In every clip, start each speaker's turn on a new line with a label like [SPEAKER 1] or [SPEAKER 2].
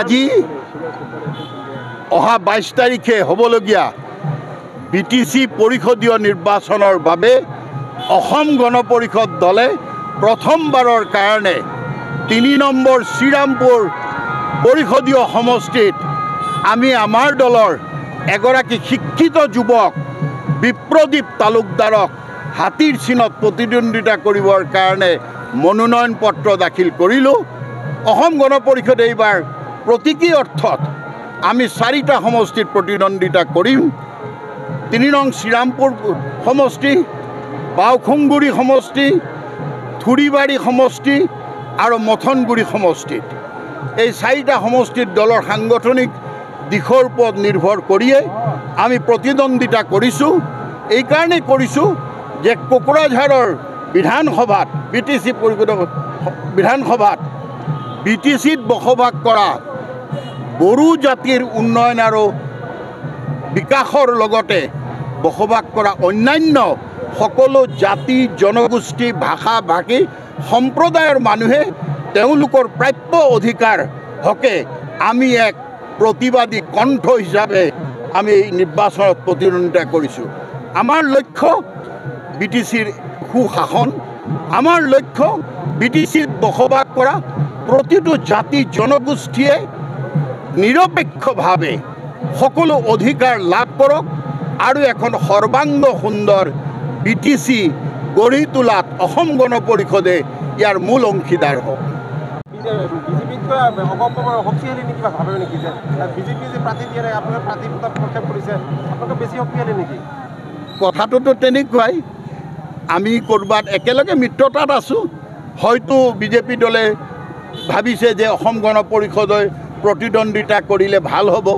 [SPEAKER 1] আজি অহা 22 তাৰিখে হ'বলগীয়া BTC পৰিষদীয় নিৰ্বাচনৰ বাবে অসম গণ পৰিষদ দলে প্ৰথমবাৰৰ কাৰণে 3 নম্বৰ শ্ৰীৰামপুৰ পৰিষদীয় সমষ্টিত আমি আমাৰ দলৰ এগৰাকী শিক্ষিত যুৱক বিপ্ৰদীপ তালুকদাৰক হাতীৰ চিনত প্ৰতিদ্বন্দ্বিতা কৰিবৰ কাৰণে মনোনয়ন পত্ৰ দাখিল কৰিলোঁ। অসম গণ পৰিষদ এইবাৰ প্ৰতীকী অৰ্থত আমি 4টা সমষ্টিত প্ৰতিদ্বন্দ্বিতা কৰিম। 3 নং শ্ৰীৰামপুৰ সমষ্টি, বাওখুংগুৰি সমষ্টি, থুৰিবাৰী সমষ্টি আৰু মথনগুৰি সমষ্টিত। এই 4টা সমষ্টিত দলৰ সাংগঠনিক দিশৰ ওপৰত নিৰ্ভৰ কৰিয়ে আমি প্ৰতিদ্বন্দ্বিতা কৰিছোঁ। এইকাৰণেই কৰিছোঁ যে কোকৰাঝাৰৰ বিধানসভাত BTC পৰিষদৰ বিধানসভাত BTCত বসবাস কৰা বড়ো জাতিৰ উন্নয়ন আৰু বিকাশৰ লগতে বসবাস কৰা অন্যান্য সকলো জাতি জনগোষ্ঠী ভাষা ভাষী সম্প্ৰদায়ৰ মানুহে তেওঁলোকৰ প্ৰাপ্য অধিকাৰ হকে আমি এক প্ৰতিবাদী কণ্ঠ হিচাপে আমি এই নিৰ্বাচনত প্ৰতিদ্বন্দ্বিতা কৰিছোঁ। আমাৰ লক্ষ্য BTCৰ সুশাসন, আমাৰ লক্ষ্য BTCত বসবাস কৰা প্ৰতিটো জাতি জনগোষ্ঠীয়ে নিৰপেক্ষভাৱে সকলো অধিকাৰ লাভ কৰক আৰু এখন সৰ্বাংগ সুন্দৰ BTC গঢ়ি তোলাত অসম গণ পৰিষদে ইয়াৰ মূল অংশীদাৰ হওক। কথাটোতো তেনেকুৱাই, আমি ক'ৰবাত একেলগে মিত্ৰতাত আছোঁ। হয়তো বিজেপি দলে ভাবিছে যে অসম গণ পৰিষদে প্ৰতিদ্বন্দ্বিতা কৰিলে ভাল হ'ব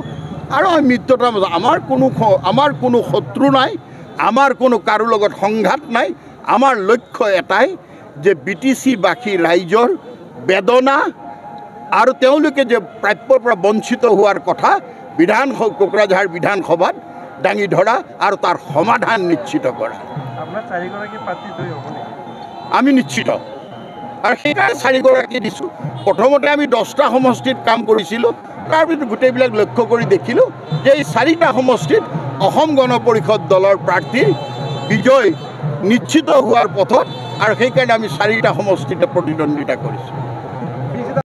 [SPEAKER 1] আৰু আমি মিত্ৰতা আমাৰ কোনো শত্ৰু নাই, আমাৰ কোনো কাৰো লগত সংঘাত নাই। আমাৰ লক্ষ্য এটাই যে BTCবাসী ৰাইজৰ বেদনা আৰু তেওঁলোকে যে প্ৰাপ্যৰ পৰা বঞ্চিত হোৱাৰ কথা কোকৰাঝাৰ বিধানসভাত দাঙি ধৰা আৰু তাৰ সমাধান নিশ্চিত কৰা। আমি নিশ্চিত আৰু সেইকাৰণে 4গৰাকী দিছোঁ। প্ৰথমতে আমি 10টা সমষ্টিত কাম কৰিছিলোঁ, তাৰপিছত গোটেইবিলাক লক্ষ্য কৰি দেখিলোঁ যে এই 4টা সমষ্টিত অসম গণ পৰিষদ দলৰ প্ৰাৰ্থীৰ বিজয় নিশ্চিত হোৱাৰ পথত আৰু সেইকাৰণে আমি 4টা সমষ্টিতে প্ৰতিদ্বন্দ্বিতা কৰিছোঁ।